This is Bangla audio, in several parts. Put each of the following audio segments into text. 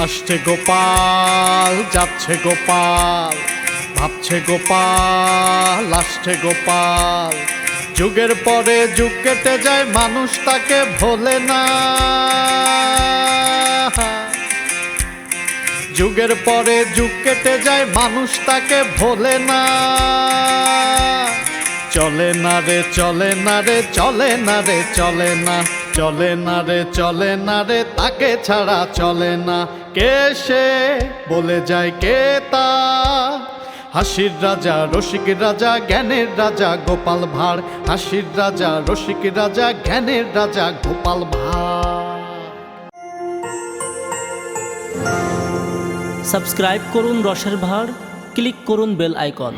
আসছে গোপাল, যাচ্ছে গোপাল, ভাবছে গোপাল, আসছে গোপাল। যুগের পরে যুগ কেটে যায়, মানুষ তাকে ভোলে না। যুগের পরে যুগ কেটে যায়, মানুষ তাকে ভোলে না। চলে না রে, চলে না রে, চলে না রে, চলে না, চলে না রে, চলে না রে, তাকে ছাড়া চলে না। কে সে বলে যায় কে তা? হাসির রাজা, রসিক রাজা, জ্ঞানের রাজা গোপাল ভাঁড়। হাসির রাজা, রসিক রাজা, জ্ঞানের রাজা গোপাল ভাঁড়। সাবস্ক্রাইব করুন রসের ভাঁড়, ক্লিক করুন বেল আইকন।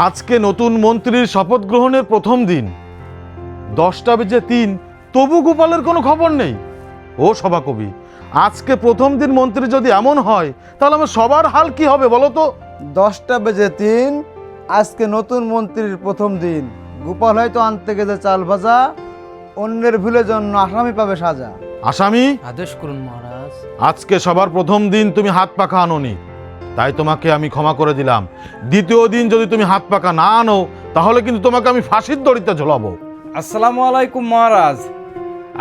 আজকে নতুন মন্ত্রীর শপথ গ্রহণের প্রথম দিন, 10:03, তবু গোপালের কোনো খবর নেই। ও সভাকবি, আজকে প্রথম দিন মন্ত্রী যদি এমন হয়, তাহলে আমার সবার হাল কি হবে বলো তো? 10:03, আজকে নতুন মন্ত্রীর প্রথম দিন। গোপাল হয়তো আনতে গেছে চাল ভাজা, অন্যের ভুলের জন্য আসামি পাবে সাজা। আসামি, আদেশ করুন মহারাজ। আজকে সবার প্রথম দিন তুমি হাত পাখা আনোনি, তাই তোমাকে আমি ক্ষমা করে দিলাম। দ্বিতীয় দিন যদি তুমি হাত পাখা না আনো, তাহলে কিন্তু তোমাকে আমি ফাঁসির দড়িতে ঝোলাবো। আসসালামু আলাইকুম মহারাজ।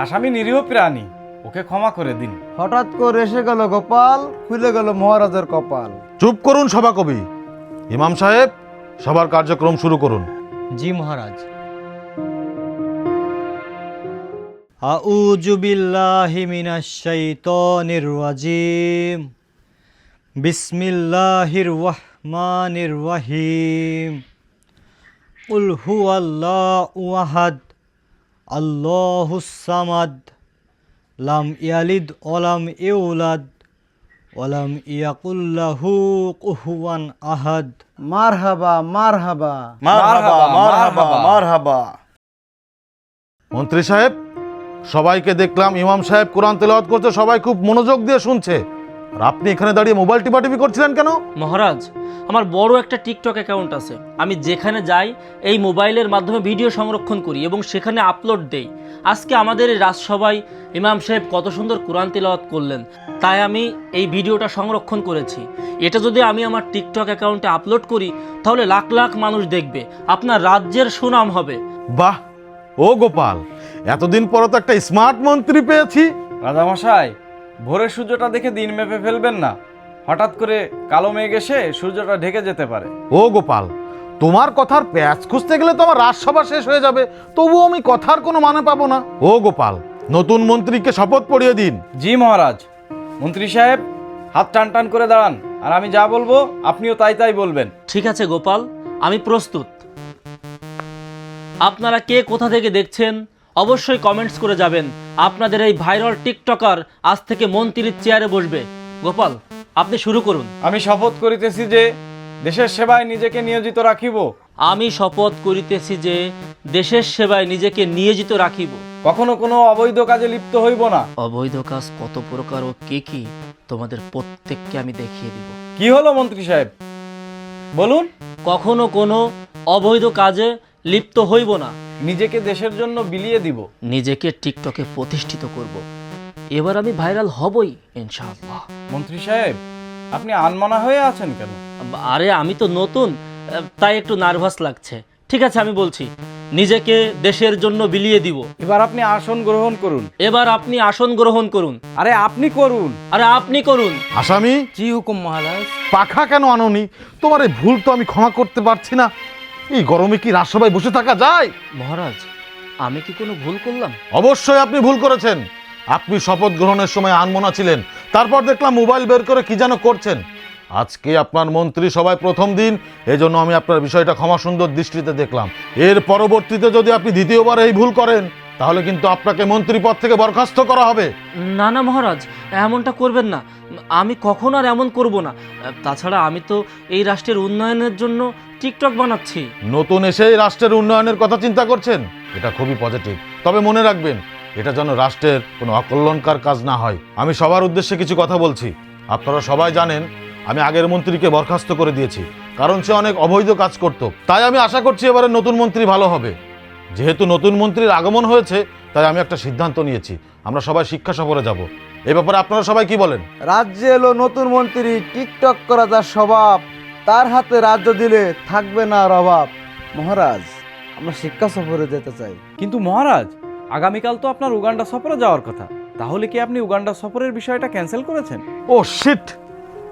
আসামি নিরীহ প্রাণী, ওকে ক্ষমা করে দিন। হঠাৎ করে এসে গেল গোপাল, খুলে গেল মহারাজের কপাল। চুপ করুন সভাকবি। ইমাম সাহেব, সবার কার্যক্রম শুরু করুন। জি মহারাজ। আউযু বিল্লাহি মিনাশ শাইতানির রাজিম। বিসমিল্লাহির রহমানির রহিম। কুল হুয়াল্লাহু আহাদ, আল্লাহুস সামাদ, লাম ইয়ালিদ ওয়া লাম ইউলাদ ওয়া লাম ইয়াকুল লাহু কুফুয়ান আহাদ। মারহাবা মারহাবা। মারহাবা মারহাবা মারহাবা। মন্ত্রী সাহেব, সবাইকে দেখলাম ইমাম সাহেব কোরআন তেলাওয়াত করতে, সবাই খুব মনোযোগ দিয়ে শুনছে, আর আপনি এখানে দাঁড়িয়ে মোবাইল টিপাটিপি করছিলেন কেন? মহারাজ, আমার বড় একটা টিকটক অ্যাকাউন্ট আছে। আমি যেখানে যাই এই মোবাইলের মাধ্যমে ভিডিও সংরক্ষণ করি এবং সেখানে আপলোড দেই। আজকে আমাদের এই রাজসভায় ইমাম সাহেব কত সুন্দর কোরআন তিলাওয়াত করলেন, তাই আমি এই ভিডিওটা সংরক্ষণ করেছি। এটা যদি আমি আমার টিকটক অ্যাকাউন্টে আপলোড করি, তাহলে লাখ লাখ মানুষ দেখবে, আপনার রাজ্যের সুনাম হবে। বাহ, ও গোপাল, এতদিন পর তো একটা স্মার্ট মন্ত্রী পেয়েছি। রাজামশাই, ভোরের সূর্যটা দেখে দিন মেপে ফেলবেন না। হঠাৎ করে কালো মেঘ এসে সূর্যটা ঢেকে যেতে পারে। ও গোপাল, তোমার কথার প্যাচ খুঁজতে গেলে তো আমার রাজসভা শেষ হয়ে যাবে, তবুও আমি কথার কোনো মানে পাবো না। ও গোপাল, নতুন মন্ত্রীকে শপথ পড়িয়ে দিন। জি মহারাজ। মন্ত্রী সাহেব, হাত টান টান করে দাঁড়ান, আর আমি যা বলবো আপনিও তাই তাই বলবেন। ঠিক আছে গোপাল, আমি প্রস্তুত। আপনারা কে কোথা থেকে দেখছেন অবশ্যই কমেন্টস করে যাবেন। আপনাদের এই ভাইরাল টিকটকার আজ থেকে মন্ত্রীর চেয়ারে বসবে। গোপাল, আপনি শুরু করুন। আমি শপথ করিতেছি যে দেশের সেবায় নিজেকে নিয়োজিত রাখিব। আমি শপথ করিতেছি যে দেশের সেবায় নিজেকে নিয়োজিত রাখিব। কখনো কোনো অবৈধ কাজে লিপ্ত হইব না। অবৈধ কাজ কত প্রকার ও কি কি তোমাদের প্রত্যেককে আমি দেখিয়ে দিব। কি হলো মন্ত্রী সাহেব, বলুন। কখনো কোনো অবৈধ কাজে লিপ্ত হইব না। নিজেকে দেশের জন্য বিলিয়ে দিব। নিজেকে টিকটকে প্রতিষ্ঠিত করব। এবার আমি ভাইরাল হবই ইনশাআল্লাহ। মন্ত্রী সাহেব, আপনি আনমনা হয়ে আছেন কেন? আরে আমি তো নতুন, তাই একটু নার্ভাস লাগছে। ঠিক আছে, আমি বলছি, নিজেকে দেশের জন্য বিলিয়ে দিব। এবার আপনি আসন গ্রহণ করুন। এবার আপনি আসন গ্রহণ করুন। আরে আপনি করুন। আরে আপনি করুন। আসামি, জি হুকুম মহারাজ। পাখা কেন আনোনি? তোমার এই ভুল তো আমি ক্ষমা করতে পারছি না। এই গরমে কি রাজসভায় বসে থাকা যায়? মহারাজ, আমি কি কোনো ভুল করলাম? অবশ্যই আপনি ভুল করেছেন। আপনি শপথ গ্রহণের সময় আনমনা ছিলেন, তারপর দেখলাম মোবাইল বের করে কি যেন করছেন। আজকে আপনার মন্ত্রী সভায় প্রথম দিন, এজন্য আমি আপনার বিষয়টা ক্ষমা সুন্দর দৃষ্টিতে দেখলাম। এর পরবর্তীতে যদি আপনি দ্বিতীয়বার এই ভুল করেন, তাহলে কিন্তু আপনাকে মন্ত্রী পদ থেকে বরখাস্ত করা হবে। না না মহারাজ, এমনটা করবেন না। আমি কখনো আর এমন করব না। তাছাড়া আমি তো এই রাষ্ট্রের উন্নয়নের জন্য টিকটক বানাচ্ছি। নতুন এসেই রাষ্ট্রের উন্নয়নের কথা চিন্তা করছেন, এটা খুবই পজিটিভ। তবে মনে রাখবেন, এটা যেন রাষ্ট্রের কোনো অকল্যাণকর কাজ না হয়। আমি সবার উদ্দেশ্যে কিছু কথা বলছি। আপনারা সবাই জানেন, আমি আগের মন্ত্রীকে বরখাস্ত করে দিয়েছি, কারণ সে অনেক অবৈধ কাজ করত। তাই আমি আশা করছি এবারে নতুন মন্ত্রী ভালো হবে। যেহেতু নতুন মন্ত্রীর আগমন হয়েছে, তাই আমি একটা সিদ্ধান্ত নিয়েছি, আমরা সবাই শিক্ষা সফরে যাব। এই ব্যাপারে আপনারা সবাই কি বলেন? রাজ্যে এলো নতুন মন্ত্রী, টিকটক করা যার স্বভাব, তার হাতে রাজ্য দিলে থাকবে না আর অভাব। মহারাজ, আমরা শিক্ষা সফরে যেতে চাই। কিন্তু মহারাজ, আগামীকাল তো আপনার উগান্ডা সফরে যাওয়ার কথা, তাহলে কি আপনি উগান্ডা সফরের বিষয়টা ক্যান্সেল করেছেন? ও শিট,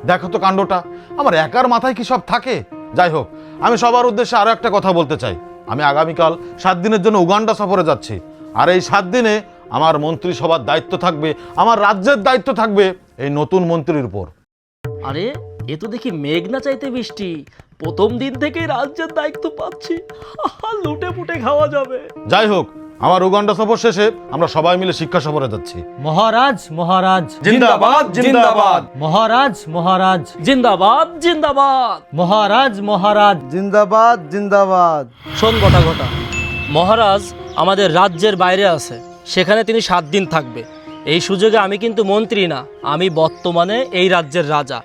দেখো তো কাণ্ডটা, আমার একার মাথায় কি সব থাকে। যাই হোক, আমি সবার উদ্দেশ্যে আরো একটা কথা বলতে চাই। আমি আগামীকাল 7 দিনের জন্য উগান্ডা সফরে যাচ্ছি, আর এই 7 দিনে আমার মন্ত্রিসভার দায়িত্ব থাকবে, আমার রাজ্যের দায়িত্ব থাকবে এই নতুন মন্ত্রীর উপর। আরে এ তো দেখি মেঘ না চাইতে বৃষ্টি, প্রথম দিন থেকেই রাজ্যের দায়িত্ব পাচ্ছি, লুটে পুটে খাওয়া যাবে। যাই হোক, আমার উগান্ডা সফর শেষে আমরা সবাই মিলে শিক্ষা সফরে যাচ্ছি। মহারাজ মহারাজ জিন্দাবাদ জিন্দাবাদ। মহারাজ মহারাজ জিন্দাবাদ জিন্দাবাদ। মহারাজ মহারাজ। জিন্দাবাদ জিন্দাবাদ। শোন গোটা গোটা, মহারাজ আমাদের রাজ্যের বাইরে আছে, সেখানে তিনি 7 দিন থাকবে। এই সুযোগে আমি কিন্তু মন্ত্রী না, আমি বর্তমানে এই রাজ্যের রাজা।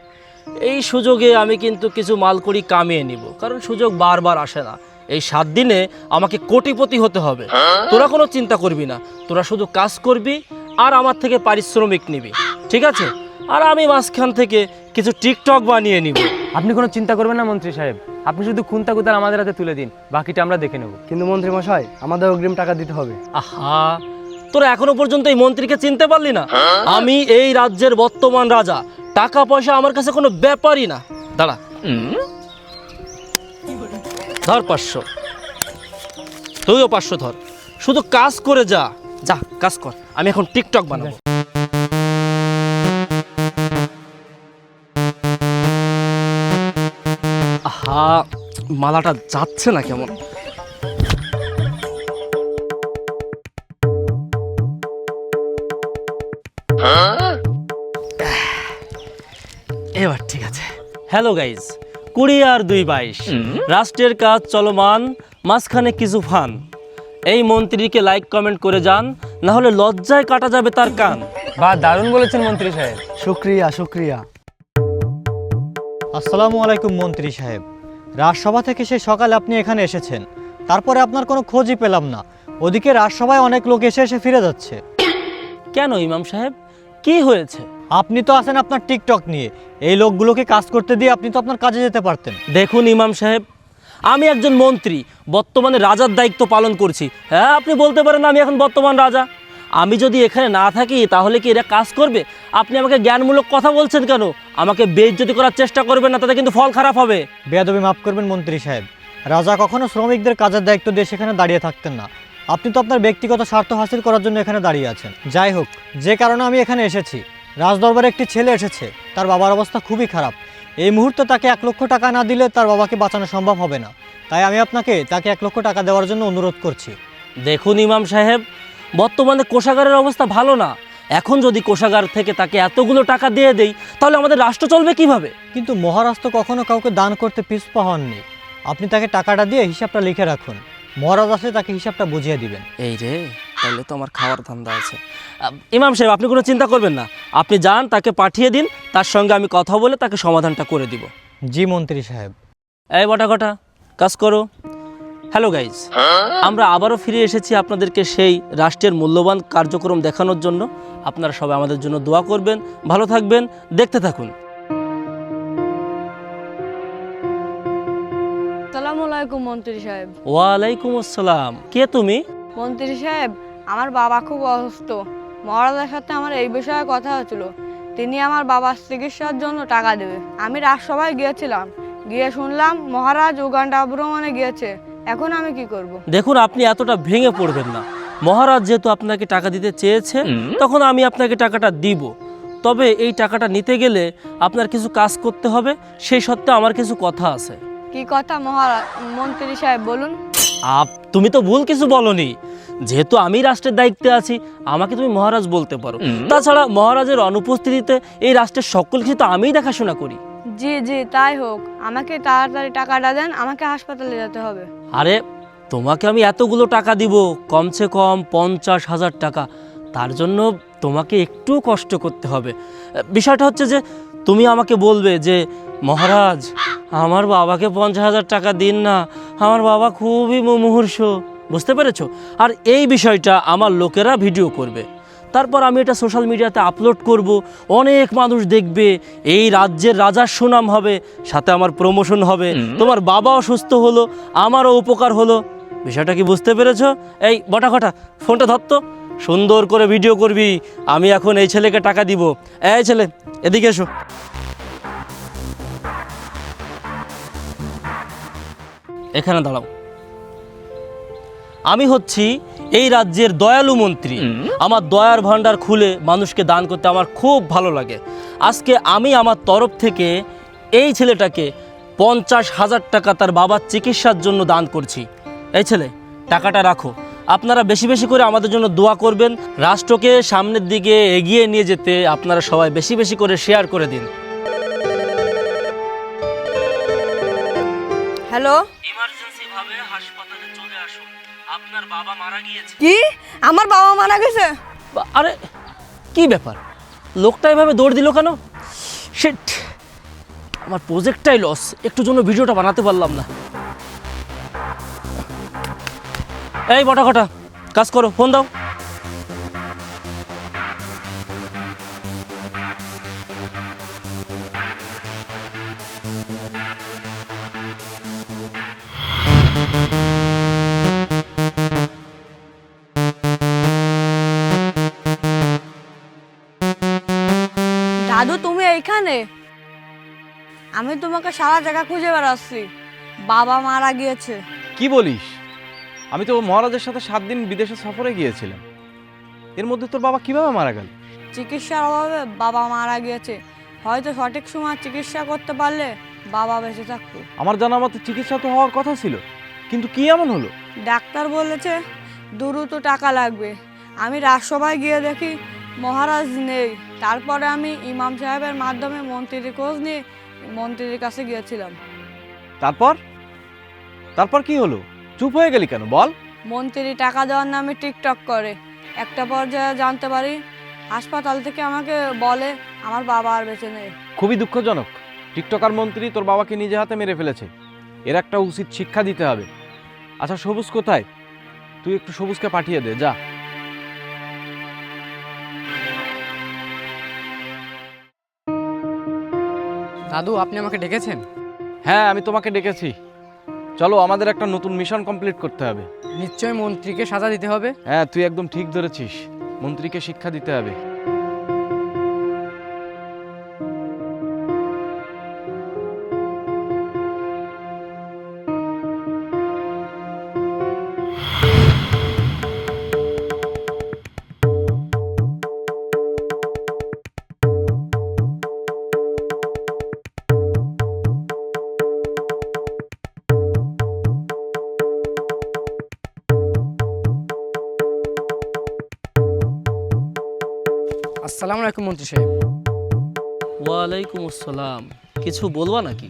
এই সুযোগে আমি কিন্তু কিছু মালকড়ি কামিয়ে নিব, কারণ সুযোগ বারবার আসে না। এই 7 দিনে আমাকে কোটিপতি হতে হবে। তোরা কোনো চিন্তা করবি না, তোরা শুধু কাজ করবি আর আমার থেকে পারিশ্রমিক নিবি, ঠিক আছে? আর আমি মাঝখান থেকে কিছু টিকটক বানিয়ে নিব। আপনি কোনো চিন্তা করবেন না মন্ত্রী সাহেব, আপনি শুধু খুন্তা কুতার আমাদের হাতে তুলে দিন, বাকিটা আমরা দেখে নেব। কিন্তু মন্ত্রী মশাই, আমাদের অগ্রিম টাকা দিতে হবে। আহা, তোরা এখনো পর্যন্ত এই মন্ত্রীকে চিনতে পারলি না? আমি এই রাজ্যের বর্তমান রাজা, টাকা পয়সা আমার কাছে কোনো ব্যাপারই না। দাঁড়া, ধর 500, তুইও 500 ধর, শুধু কাজ করে যা, যা কাজ কর, আমি এখন টিকটক বানাবো। আহা, মালাটা যাচ্ছে না কেমন? এবার ঠিক আছে। হ্যালো গাইজ, 20 আর 2 22, রাষ্ট্রের কাজ চলমান, মাঝখানে কিছু ফান। এই মন্ত্রীকে লাইক কমেন্ট করে যান, না হলে লজ্জায় কাটা যাবে তার কান। বা দারুণ বলেছেন মন্ত্রী সাহেব। শুক্রিয়া শুক্রিয়া। আসসালামু আলাইকুম মন্ত্রী সাহেব। রাজসভা থেকে সে সকালে আপনি এখানে এসেছেন, তারপরে আপনার কোনো খোঁজই পেলাম না। ওদিকে রাজসভায় অনেক লোক এসে এসে ফিরে যাচ্ছে। কেন ইমাম সাহেব, কি হয়েছে? আপনি তো আছেন আপনার টিকটক নিয়ে, এই লোকগুলোকে কাজ করতে দিয়ে আপনি তো আপনার কাজে যেতে পারতেন। দেখুন ইমাম সাহেব, আমি একজন মন্ত্রী, বর্তমানে রাজার দায়িত্ব পালন করছি। হ্যাঁ, আপনি বলতে পারেন আমি এখন বর্তমান রাজা। আমি যদি এখানে না থাকি তাহলে কি এরা কাজ করবে? আপনি আমাকে জ্ঞানমূলক কথা বলছেন কেন? আমাকে বেইজ্জতি করার চেষ্টা করবেন না, তাতে কিন্তু ফল খারাপ হবে। বেয়াদবি মাফ করবেন মন্ত্রী সাহেব, রাজা কখনো শ্রমিকদের কাজের দায়িত্ব দিয়ে সেখানে দাঁড়িয়ে থাকতেন না। আপনি তো আপনার ব্যক্তিগত স্বার্থ হাসিল করার জন্য এখানে দাঁড়িয়ে আছেন। যাই হোক, যে কারণে আমি এখানে এসেছি, রাজদরবারে একটি ছেলে এসেছে, তার বাবার অবস্থা খুবই খারাপ। এই মুহূর্তে তাকে 1 লক্ষ টাকা না দিলে তার বাবাকে বাঁচানো সম্ভব হবে না। তাই আমি আপনাকে তাকে 1 লক্ষ টাকা দেওয়ার জন্য অনুরোধ করছি। দেখুন ইমাম সাহেব, বর্তমানে কোষাগারের অবস্থা ভালো না। এখন যদি কোষাগার থেকে তাকে এতগুলো টাকা দিয়ে দেই, তাহলে আমাদের রাষ্ট্র চলবে কিভাবে? কিন্তু মহারাজ তো কখনো কাউকে দান করতে পিছপা হননি। আপনি তাকে টাকাটা দিয়ে হিসাবটা লিখে রাখুন, মহারাজ আসলে তাকে হিসাবটা বুঝিয়ে দিবেন। এই রে, তাহলে তো আমার খাওয়ার ধান্দা আছে। ইমাম সাহেব, আপনি কোনো চিন্তা করবেন না, আপনি যান, তাকে পাঠিয়ে দিন, তার সঙ্গে আমি কথা বলে তাকে সমাধানটা করে দিব। জি মন্ত্রী সাহেব। এই বটা ঘটা, কাজ করো। হ্যালো গাইজ, আমরা আবারও ফিরে এসেছি আপনাদেরকে সেই রাষ্ট্রের মূল্যবান কার্যক্রম দেখানোর জন্য। আপনারা সবাই আমাদের জন্য দোয়া করবেন, ভালো থাকবেন, দেখতে থাকুন। আসসালামু আলাইকুম মন্ত্রী সাহেব। ওয়ালাইকুম আসসালাম। কে তুমি? মন্ত্রী সাহেব, আমার বাবা খুব অসুস্থ। মহারাজের সাথে আমার এই বিষয়ে কথা হয়েছিল, তিনি আমার বাবার চিকিৎসার জন্য টাকা দেবে। আমি রাজসভায় গিয়েছিলাম, গিয়ে শুনলাম মহারাজ উগান্ডা ভ্রমণে গিয়েছে। এখন আমি কি করব? দেখুন, আপনি এতটা ভেঙে পড়বেন না। মহারাজ যেহেতু আপনাকে টাকা দিতে চেয়েছে, তখন আমি আপনাকে টাকাটা দিব। তবে এই টাকাটা নিতে গেলে আপনার কিছু কাজ করতে হবে, সেই সত্ত্বে আমার কিছু কথা আছে। কি কথা মহারাজ? মন্ত্রী সাহেব বলুন। তুমি তো ভুল কিছু বলনি। যেহেতু আমি রাষ্ট্রের দায়িত্বে আছি, আমাকে তুমি মহারাজ বলতে পারো। তাছাড়া মহারাজের অনুপস্থিতিতে এই রাষ্ট্রের সকল কিছু তো আমিই দেখাশোনা করি। জি জি, তাই হোক, আমাকে তাড়াতাড়ি টাকাটা দেন, আমাকে হাসপাতালে যেতে হবে। আরে, তোমাকে আমি এতগুলো টাকা দিব, কমসে কম 50,000 টাকা। তার জন্য তোমাকে একটু কষ্ট করতে হবে। বিষয়টা হচ্ছে যে তুমি আমাকে বলবে যে মহারাজ, আমার বাবাকে 50,000 টাকা দিন না, আমার বাবা খুবই মুমূর্ষু। বুঝতে পেরেছো? আর এই বিষয়টা আমার লোকেরা ভিডিও করবে, তারপর আমি এটা সোশ্যাল মিডিয়াতে আপলোড করব, অনেক মানুষ দেখবে, এই রাজ্যের রাজার সুনাম হবে, সাথে আমার প্রমোশন হবে, তোমার বাবাও সুস্থ হলো, আমারও উপকার হলো। বিষয়টা কি বুঝতে পেরেছো? এই বটাখটা ফোনটা ধরতো, সুন্দর করে ভিডিও করবি। আমি এখন এই ছেলেকে টাকা দিব। এই ছেলে এদিকে এসো। এখানে দাঁড়াও। আমি হচ্ছি এই রাজ্যের দয়ালু মন্ত্রী। আমার দয়ার ভাণ্ডার খুলে মানুষকে দান করতে আমার খুব ভালো লাগে। আজকে আমি আমার তরফ থেকে এই ছেলেটাকে 50,000 টাকা তার বাবার চিকিৎসার জন্য দান করছি। এই ছেলে টাকাটা রাখো। আপনারা বেশি বেশি করে আমাদের জন্য দোয়া করবেন। রাষ্ট্রকে সামনের দিকে এগিয়ে নিয়ে যেতে আপনারা সবাই বেশি বেশি করে শেয়ার করে দিন। হ্যালো, ইমার্জেন্সি ভাবে হাসপাতালে চলে আসুন, আপনার বাবা মারা গিয়েছে। কি আমার বাবা মারা গেছে? আরে কি ব্যাপার, লোকটা এভাবে দৌড় দিল কেন? শিট, আমার প্রজেক্টটাই লস, একটু জন্য ভিডিওটা বানাতে পারলাম না। এই বটাখটা কাজ করো, ফোন দাও। দাদু তুমি এইখানে? আমি তোমাকে সারা জায়গা খুঁজে বেড়াচ্ছি। বাবা মারা গিয়েছে। কি বলিস? আমি তো মহারাজের সাথে 7 দিন বিদেশে সফরে গিয়েছিলাম। এর মধ্যে তোর বাবা কিভাবে মারা গেল? চিকিৎসার অভাবে বাবা মারা গিয়েছে। হয়তো সঠিক সময় চিকিৎসা করতে পারলে বাবা বেঁচে থাকতো। আমার জানা মতে চিকিৎসা তো হওয়ার কথা ছিল, কিন্তু কি এমন হলো? ডাক্তার বলেছে দ্রুত টাকা লাগবে। আমি রাজসভায় গিয়ে দেখি মহারাজ নেই। তারপরে আমি ইমাম সাহেবের মাধ্যমে মন্ত্রীর খোঁজ নিয়ে মন্ত্রীর কাছে গিয়েছিলাম। তারপর কি হলো? চুপ হয়ে গেলি কেন, বল। মন্ত্রী টাকা দেওয়ার নামে টিকটক করে। একটা পর্যায়ে জানতে পারি হাসপাতাল থেকে আমাকে বলে আমার বাবা আর বেঁচে নেই। খুবই দুঃখজনক। টিকটকার মন্ত্রী তোর বাবাকে নিজে হাতে মেরে ফেলেছে। এর একটা উচিত শিক্ষা দিতে হবে। আচ্ছা, সবুজ কোথায়? তুই একটু সবুজকে পাঠিয়ে দে, যা। দাদু, আপনি আমাকে ডেকেছেন? হ্যাঁ, আমি তোমাকে ডেকেছি। চলো, আমাদের একটা নতুন মিশন কমপ্লিট করতে হবে। নিশ্চয়ই মন্ত্রীকে সাজা দিতে হবে। হ্যাঁ, তুই একদম ঠিক ধরেছিস। মন্ত্রীকে শিক্ষা দিতে হবে। আসসালামু আলাইকুম মন্ত্রী সাহেব। ওয়ালাইকুম আসসালাম। কিছু বলবা নাকি?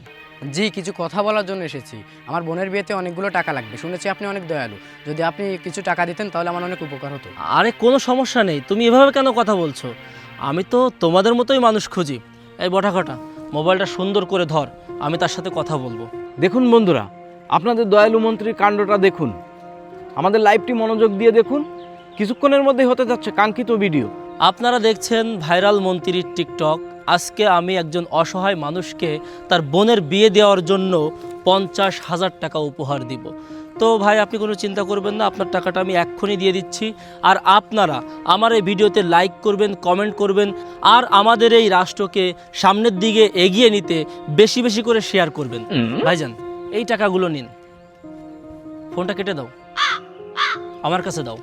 জি, কিছু কথা বলার জন্য এসেছি। আমার বোনের বিয়েতে অনেকগুলো টাকা লাগবে। শুনেছি আপনি অনেক দয়ালু। যদি আপনি কিছু টাকা দিতেন তাহলে আমার অনেক উপকার হতো। আরে কোনো সমস্যা নেই, তুমি এভাবে কেন কথা বলছো? আমি তো তোমাদের মতোই মানুষ খুঁজি। এই বটাখটা মোবাইলটা সুন্দর করে ধর, আমি তার সাথে কথা বলবো। দেখুন বন্ধুরা, আপনাদের দয়ালু মন্ত্রীর কাণ্ডটা দেখুন। আমাদের লাইভটি মনোযোগ দিয়ে দেখুন। কিছুক্ষণের মধ্যেই হতে যাচ্ছে কাঙ্ক্ষিত ভিডিও। আপনারা দেখছেন ভাইরাল মন্ত্রীর টিকটক। আজকে আমি একজন অসহায় মানুষকে তার বোনের বিয়ে দেওয়ার জন্য 50,000 টাকা উপহার দিব। তো ভাই, আপনি কোনো চিন্তা করবেন না, আপনার টাকাটা আমি এক্ষুনি দিয়ে দিচ্ছি। আর আপনারা আমার এই ভিডিওতে লাইক করবেন, কমেন্ট করবেন, আর আমাদের এই রাষ্ট্রকে সামনের দিকে এগিয়ে নিতে বেশি বেশি করে শেয়ার করবেন। ভাইজান, এই টাকাগুলো নিন। ফোনটা কেটে দাও, আমার কাছে দাও।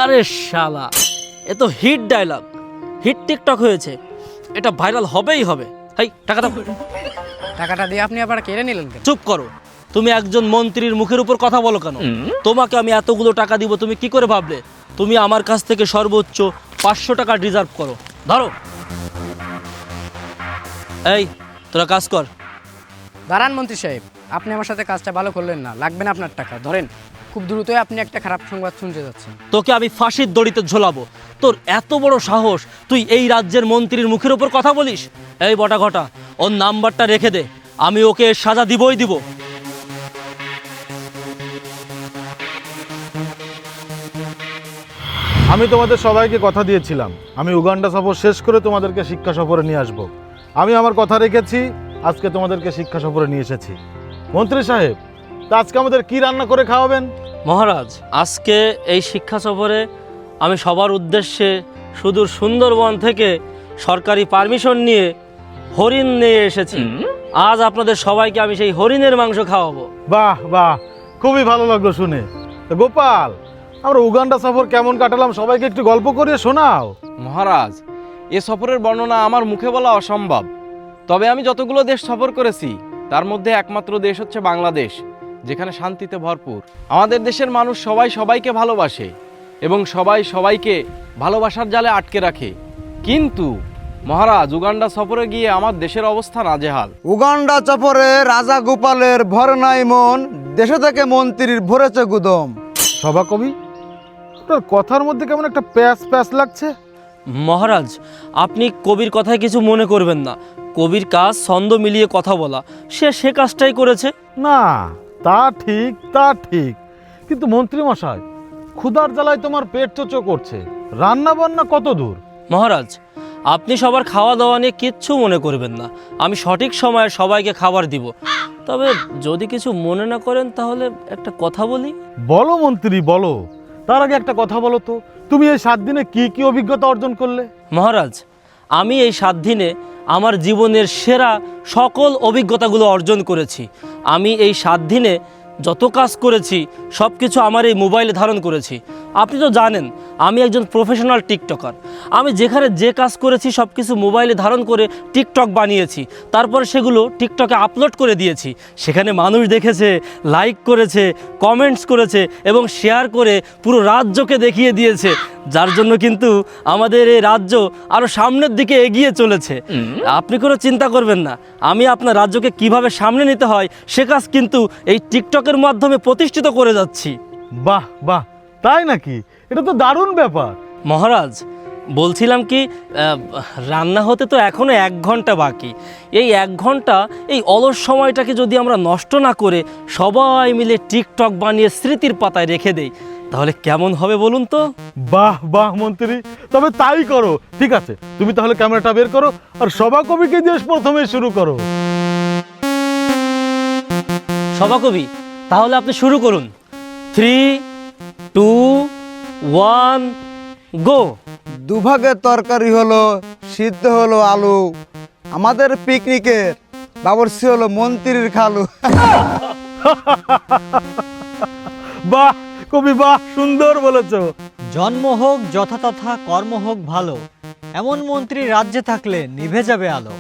আরে শালা, এ তো হিট ডায়লগ, হিট টিকটক হয়েছে, এটা ভাইরাল হবেই হবে। হাই, টাকা দাও। টাকাটা দিয়ে আপনি আবার কেড়ে নিলেন কেন? চুপ করো। তুমি একজন মন্ত্রীর মুখের উপর কথা বলো কেন? তোমাকে আমি এতগুলো টাকা দিব, তুমি কি করে ভাবলে? তুমি আমার কাছ থেকে সর্বোচ্চ 500 টাকা ডিজার্ভ করো। ধরো। এই, তোরা কাজ কর। দাঁড়ান মন্ত্রী সাহেব, আপনি আমার সাথে কাজটা ভালো করলেন না। লাগবে না আপনার টাকা, ধরেন। খুব দ্রুতই আপনি একটা খারাপ সংবাদ শুনতে যাচ্ছেন। তোকে আমি ফাঁসির দড়িতে ঝোলাবো। তোর এত বড় সাহস, তুই এই রাজ্যের মন্ত্রীর মুখের উপর কথা বলিস? এই বটাঘটা, ওর নাম্বারটা রেখে দে, আমি ওকে সাজা দিবই দিব। আমি তোমাদের সবাইকে কথা দিয়েছিলাম আমি উগান্ডা সফর শেষ করে তোমাদেরকে শিক্ষা সফরে নিয়ে আসব। আমি আমার কথা রেখেছি, আজকে তোমাদেরকে শিক্ষা সফরে নিয়ে এসেছি। মন্ত্রী সাহেব, তা আজকে আমাদের কি রান্না করে খাওয়াবেন? মহারাজ, আজকে এই শিক্ষা সফরে আমি সবার উদ্দেশ্যে সুদূর সুন্দরবন থেকে সরকারি পারমিশন নিয়ে হরিণ নিয়ে এসেছি। আজ আপনাদের সবাইকে আমি সেই হরিণের মাংস খাওয়াবো। বাহ বাহ, খুবই ভালো লাগলো শুনে। তো গোপাল, আমরা উগান্ডা সফর কেমন কাটালাম সবাইকে একটু গল্প করিয়ে শোনাও। মহারাজ, এ সফরের বর্ণনা আমার মুখে বলা অসম্ভব। তবে আমি যতগুলো দেশ সফর করেছি তার মধ্যে একমাত্র দেশ হচ্ছে বাংলাদেশ, যেখানে শান্তিতে ভরপুর। আমাদের দেশের মানুষ সবাই সবাইকে ভালোবাসে এবং সবাই সবাইকে ভালোবাসার জালে আটকে রাখে। কিন্তু মহারাজ, উগান্ডা সফরে গিয়ে আমার দেশের অবস্থা নাজেহাল। উগান্ডা চপরে রাজা গোপালের ভর নাই মন, দেশে থেকে মন্ত্রীর ভরেছে গুদম। সভাকবি, আপনার কথার মধ্যে কেমন একটা প্যাস প্যাস লাগছে। মহারাজ, আপনি কবির কথায় কিছু মনে করবেন না। কবির কাজ ছন্দ মিলিয়ে কথা বলা, সে কাজটাই করেছে। না, তা ঠিক, তা ঠিক, কিন্তু মন্ত্রী মশাই, ক্ষুধার জ্বালায় তোমার পেট চোচো করছে, রান্না বান্না কত দূর? মহারাজ, আপনি সবার খাওয়া দাওয়া নিয়ে কিচ্ছু মনে করবেন না। আমি সঠিক সময়ে সবাইকে খাবার দিব। তবে যদি কিছু মনে না করেন তাহলে একটা কথা বলি। বলো মন্ত্রী, বলো। তার আগে একটা কথা বলো তো, তুমি এই 7 দিনে কি কি অভিজ্ঞতা অর্জন করলে? মহারাজ, আমি এই 7 দিনে আমার জীবনের সেরা সকল অভিজ্ঞতাগুলো অর্জন করেছি। আমি এই 7 দিনে যত কাজ করেছি সব কিছু আমার এই মোবাইলে ধারণ করেছি। আপনি তো জানেন আমি একজন প্রফেশনাল টিকটকার। আমি যেখানে যে কাজ করেছি সব কিছু মোবাইলে ধারণ করে টিকটক বানিয়েছি, তারপর সেগুলো টিকটকে আপলোড করে দিয়েছি। সেখানে মানুষ দেখেছে, লাইক করেছে, কমেন্টস করেছে এবং শেয়ার করে পুরো রাজ্যকে দেখিয়ে দিয়েছে, যার জন্য কিন্তু আমাদের এই রাজ্য আরও সামনের দিকে এগিয়ে চলেছে। আপনি কোনো চিন্তা করবেন না, আমি আপনার রাজ্যকে কিভাবে সামনে নিতে হয় সে কাজ কিন্তু এই টিকটকের মাধ্যমে প্রতিষ্ঠিত করে যাচ্ছি। বাহ বাহ, তাই নাকি? এটা তো দারুণ ব্যাপার। মহারাজ, বলছিলাম কি, রান্না হতে তো এখনো 1 ঘন্টা বাকি। এই 1 ঘন্টা, এই অলস সময়টাকে যদি আমরা নষ্ট না করে সবাই মিলে টিকটক বানিয়ে স্মৃতির পাতায় রেখে দেই, তাহলে কেমন হবে বলুন তো? বাহ বাহ মন্ত্রী, তবে তাই করো। ঠিক আছে, তুমি তাহলে ক্যামেরাটা বের করো আর সভাকবিকে দিয়ে প্রথমে শুরু করো। সভাকবি, তাহলে আপনি শুরু করুন। 3, 2, 1, গো। দুভাগে তরকারি হলো, সিদ্ধ হলো আলু, আমাদের পিকনিকের বাবরসি হলো মন্ত্রীর খালু। বাহ কবি, বাহ, সুন্দর বলেছো। জন্ম হোক যথাতথা, কর্ম হোক ভালো, এমন মন্ত্রী রাজ্যে থাকলে নিভে যাবে আলো।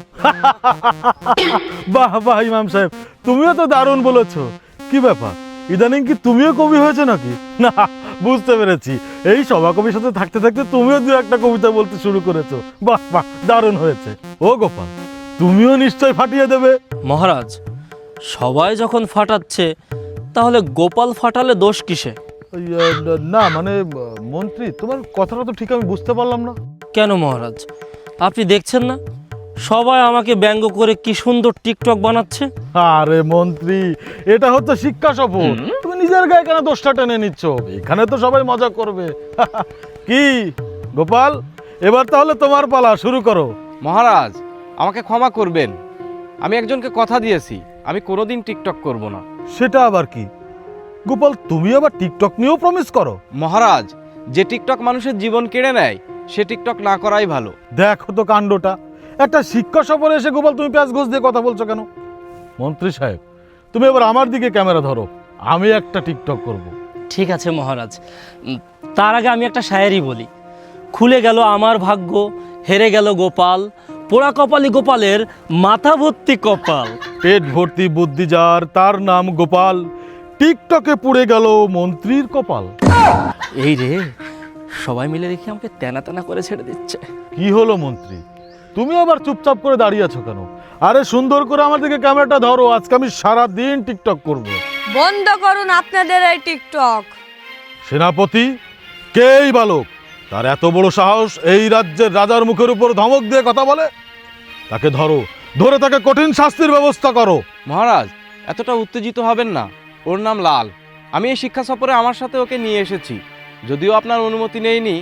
বাহ বাহ ইমাম সাহেব, তুমিও তো দারুণ বলেছো। কি ব্যাপার, ইদানিং কি তুমিও কবি হয়েছে নাকি? না, বুঝতে পেরেছি, এই সভাকবির সাথে থাকতে থাকতে তুমিও 2-1টা কবিতা বলতে শুরু করেছো। বাহ বাহ, দারুণ হয়েছে। ও গোপাল, তুমিও নিশ্চয় ফাটিয়ে দেবে। মহারাজ, সবাই যখন ফাটাচ্ছে তাহলে গোপাল ফাটালে দোষ কিসে? না মানে মন্ত্রী, তোমার কথাটা তো ঠিক আমি বুঝতে পারলাম না। কেন মহারাজ, আপনি দেখছেন না সবাই আমাকে ব্যঙ্গ করে কি সুন্দর টিকটক বানাচ্ছে? আরে মন্ত্রী, এটা হচ্ছে শিক্ষা সফর, তুমি নিজের গায়ে কেন দোষটা টেনে নিচ্ছ? এখানে তো সবাই মজা করবে। কি গোপাল, এবার তাহলে তোমার পালা, শুরু করো। মহারাজ, আমাকে ক্ষমা করবেন। আমি একজনকে কথা দিয়েছি আমি কোনোদিন টিকটক করব না। সেটা আবার কি গোপাল, তুমি আবার টিকটক নিয়েও প্রমিস করো? মহারাজ, যে টিকটক মানুষের জীবন কেড়ে নেয় সে টিকটক না করাই ভালো। দেখো তো কাণ্ডটা, একটা শিক্ষা সফরে এসে গোপাল তুমি প্যাঁচ ঘোষ দিয়ে কথা বলছো কেন? মন্ত্রী সাহেব, তুমি এবার আমার দিকে ক্যামেরা ধরো, আমি একটা টিকটক করব। ঠিক আছে মহারাজ, তার আগে আমি একটা শায়েরি বলি। খুলে গেল আমার ভাগ্য, হেরে গেল গোপাল, পোড়া কপালি গোপালের মাথা ভর্তি কপাল। পেট ভর্তি বুদ্ধি যার, তার নাম গোপাল, টিকটকে পুড়ে গেল মন্ত্রীর কপাল। এই রে, সবাই মিলে দেখি আমাকে তেনা তেনা করে ছেড়ে দিচ্ছে। কি হলো মন্ত্রী, তুমি আবার চুপচাপ করে দাঁড়িয়ে আছো কেন? আরে সুন্দর করে আমার দিকে ক্যামেরাটা ধরো, আজকে আমি সারা দিন টিকটক করব। বন্ধ করুন আপনাদের এই টিকটক। সেনাপতি, কে এই বালক? তার এত বড় সাহস এই রাজ্যের রাজার মুখের উপর ধমক দিয়ে কথা বলে? তাকে ধরো, ধরে তাকে কঠিন শাস্তির ব্যবস্থা করো। মহারাজ, এতটা উত্তেজিত হবেন না। ওর নাম লাল। আমি এই শিক্ষা সফরে আমার সাথে ওকে নিয়ে এসেছি। যদিও আপনার অনুমতি নেইনি,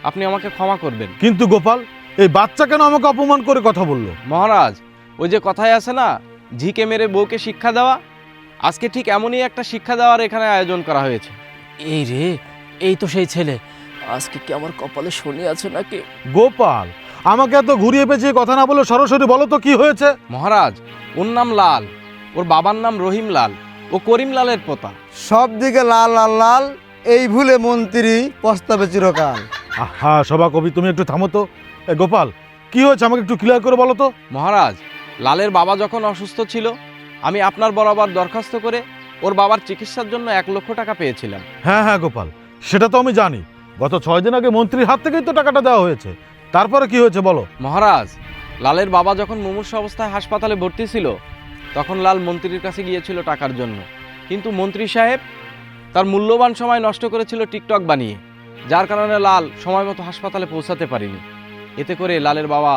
আপনি আমাকে ক্ষমা করবেন। কিন্তু গোপাল, এই বাচ্চা কেন আমাকে অপমান করে কথা বললো? মহারাজ, ওই যে কথায় আছে না, ঝিকে মেরে বউকে শিক্ষা দেওয়া, আজকে ঠিক এমনই একটা শিক্ষা দেওয়ার এখানে আয়োজন করা হয়েছে। এই রে, এই তো সেই ছেলে। আজকে কি আমার কপালে শনি আছে নাকি? গোপাল, আমাকে এত ঘুরিয়ে পেঁচিয়ে কথা না বলে সরাসরি বলো তো কি হয়েছে? মহারাজ, ওর নাম লাল, ওর বাবার নাম রহিম লাল, ও করিম লালের পোতা। সব দিকে লাল লাল লাল, এই ভুলে মন্ত্রী পস্তাবে চিরকাল। আহা সভাকবি, তুমি একটু থামো তো। গোপাল, কি হয়েছে আমাকে একটু ক্লিয়ার করে বলো তো। মহারাজ, লালের বাবা যখন অসুস্থ ছিল, আমি আপনার বরাবর দরখাস্ত করে ওর বাবার চিকিৎসার জন্য 1 লক্ষ টাকা পেয়েছিলাম। হ্যাঁ হ্যাঁ গোপাল, সেটা তো আমি জানি। গত 6 দিন আগে মন্ত্রীর হাত থেকেই তো টাকাটা দেওয়া হয়েছে। তারপরে কি হয়েছে বলো। মহারাজ, লালের বাবা যখন মুমূর্ষু অবস্থায় হাসপাতালে ভর্তি ছিল, তখন লাল মন্ত্রীর কাছে গিয়েছিল টাকার জন্য, কিন্তু মন্ত্রী সাহেব তার মূল্যবান সময় নষ্ট করেছিল টিকটক বানিয়ে, যার কারণে লাল সময় মতো হাসপাতালে পৌঁছাতে পারেনি। এতে করে লালের বাবা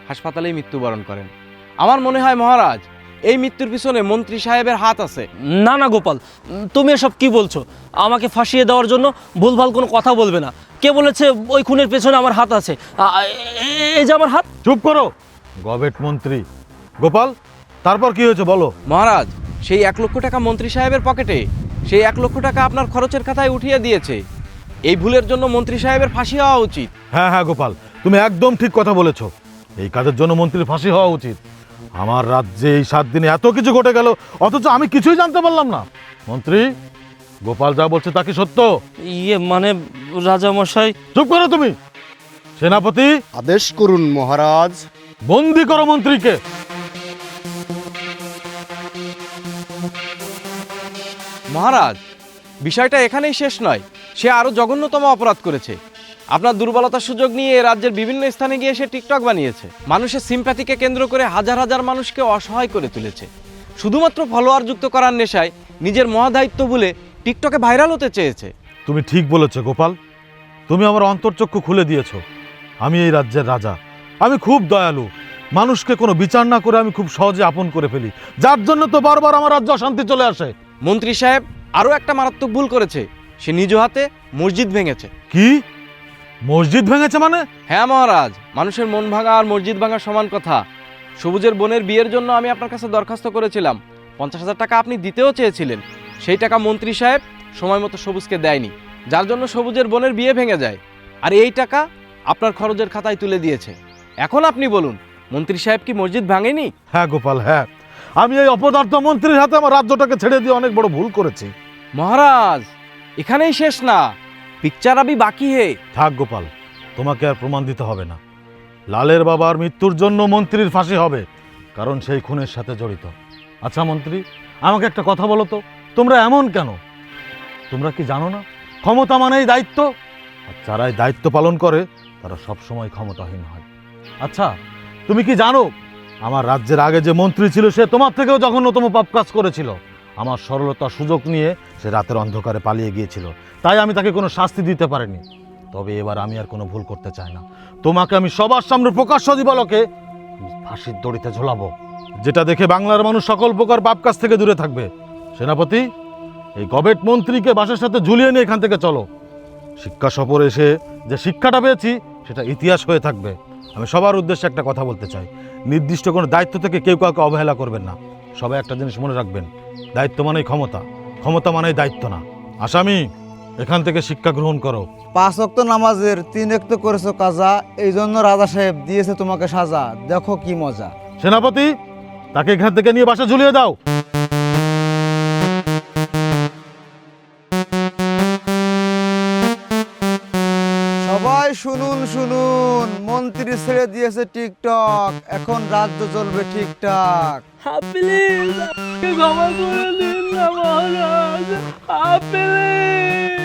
হাসপাতালেই মৃত্যুবরণ করেন। আমার মনে হয় মহারাজ, এই মৃত্যুর পিছনে মন্ত্রী সাহেবের হাত আছে। না না গোপাল, তুমি এসব কি বলছো? আমাকে ফাঁসিয়ে দেওয়ার জন্য ভুলভাল কোনো কথা বলবে না। কে বলেছে ওই খুনের পেছনে আমার হাত আছে? এই যে আমার হাত। চুপ করো গবেট মন্ত্রী। গোপাল, তারপর কি হয়েছে বলো। মহারাজ, সেই 1 লক্ষ টাকা মন্ত্রী সাহেবের পকেটে, সেই 1 লক্ষ টাকা আপনার খরচের খাতায় উঠিয়ে দিয়েছে। এই ভুলের জন্য মন্ত্রী সাহেবের ফাঁসি হওয়া উচিত। হ্যাঁ হ্যাঁ গোপাল, তুমি একদম ঠিক কথা বলেছো। এই কাজের জন্য মন্ত্রীর ফাঁসি হওয়া উচিত। আমার রাজ্যে এই 7 দিনে এত কিছু ঘটে গেল, অথচ আমি কিছুই জানতে পারলাম না। মন্ত্রী, গোপাল যা বলছে তা কি সত্য? মানে রাজা মশাই। চুপ করো তুমি। সেনাপতি, আদেশ করুন মহারাজ। বন্দি করো মন্ত্রীকে। মহারাজ, বিষয়টা এখানেই শেষ নয়, সে আরো জঘন্যতম অপরাধ করেছে। আপনার দুর্বলতার সুযোগ নিয়ে রাজ্যের বিভিন্ন স্থানে গিয়ে সে টিকটক বানিয়েছে। মানুষের সিম্প্যাথিকে কেন্দ্র করে হাজার হাজার মানুষকে অসহায় করে তুলেছে। শুধুমাত্র ফলোয়ার যুক্ত করার নেশায় নিজের মহাদায়িত্ব ভুলে টিকটকে ভাইরাল হতে চেয়েছে। তুমি ঠিক বলেছো গোপাল, তুমি আমার অন্তর্চক্ষু খুলে দিয়েছো। আমি এই রাজ্যের রাজা, আমি খুব দয়ালু। মানুষকে কোনো বিচার না করে আমি খুব সহজে আপন করে ফেলি, যার জন্য তো বারবার আমার রাজ্যে অশান্তি চলে আসে। মন্ত্রী সাহেব আরও একটা মারাত্মক ভুল করেছে, সে নিজ হাতে মসজিদ ভেঙেছে। কি? মসজিদ ভেঙেছে মানে? হ্যাঁ মহারাজ, মানুষের মন ভাঙা আর মসজিদ ভাঙা সমান কথা। সবুজের বোনের বিয়ের জন্য আমি আপনার কাছে দরখাস্ত করেছিলাম, 50,000 টাকা আপনি দিতেও চেয়েছিলেন। সেই টাকা মন্ত্রী সাহেব সময় মতো সবুজকে দেয়নি, যার জন্য সবুজের বোনের বিয়ে ভেঙে যায়। আর এই টাকা আপনার খরচের খাতায় তুলে দিয়েছে। এখন আপনি বলুন, মন্ত্রী সাহেব কি মসজিদ ভাঙেনি? হ্যাঁ গোপাল, হ্যাঁ, আমি এই অপদার্থ মন্ত্রীর হাতে আমার রাজ্যটাকে ছেড়ে দিয়ে অনেক বড় ভুল করেছি। মহারাজ, এখানেই শেষ না, পিকচার আবি বাকি হে। থাক গোপাল, তোমাকে আর প্রমাণ দিতে হবে না। লালের বাবার মৃত্যুর জন্য মন্ত্রীর ফাঁসি হবে, কারণ সেই খুনের সাথে জড়িত। আচ্ছা মন্ত্রী, আমাকে একটা কথা বলো তো, তোমরা এমন কেন? তোমরা কি জানো না ক্ষমতা মানেই দায়িত্ব? আর যারা এই দায়িত্ব পালন করে তারা সবসময় ক্ষমতাহীন হয়। আচ্ছা, তুমি কি জানো আমার রাজ্যের আগে যে মন্ত্রী ছিল সে তোমার থেকেও জঘন্যতম পাপ কাজ করেছিল। আমার সরলতার সুযোগ নিয়ে সে রাতের অন্ধকারে পালিয়ে গিয়েছিল, তাই আমি তাকে কোনো শাস্তি দিতে পারিনি। তবে এবার আমি আর কোনো ভুল করতে চাই না। তোমাকে আমি সবার সামনে প্রকাশ্য দিবালোকে ফাঁসির দড়িতে ঝোলাবো, যেটা দেখে বাংলার মানুষ সকল প্রকার পাপ কাজ থেকে দূরে থাকবে। সেনাপতি, এই গবেট মন্ত্রীকে বাসের সাথে ঝুলিয়ে নিয়ে এখান থেকে চলো। শিক্ষা সফরে এসে যে শিক্ষাটা পেয়েছি সেটা ইতিহাস হয়ে থাকবে। আমি সবার উদ্দেশ্যে একটা কথা বলতে চাই, নির্দিষ্ট কোনো দায়িত্ব থেকে কেউ কাউকে অবহেলা করবেন না। সবাই একটা জিনিস মনে রাখবেন, দায়িত্ব মানেই ক্ষমতা, ক্ষমতা মানেই দায়িত্ব না। আসামি, এখান থেকে শিক্ষা গ্রহণ করো। 5 ওয়াক্ত নামাজের 3 ওয়াক্ত করেছো কাজা, এই জন্য রাজা সাহেব দিয়েছে তোমাকে সাজা। দেখো কি মজা। সেনাপতি, তাকে এখান থেকে নিয়ে বাসা ঝুলিয়ে দাও। সবাই শুনুন শুনুন, মন্ত্রী ছেড়ে দিয়েছে টিকটক, এখন রাজ্য চলবে ঠিকঠাক। প্লিজ ক্ষমা করে দিন না মহারাজ, প্লিজ।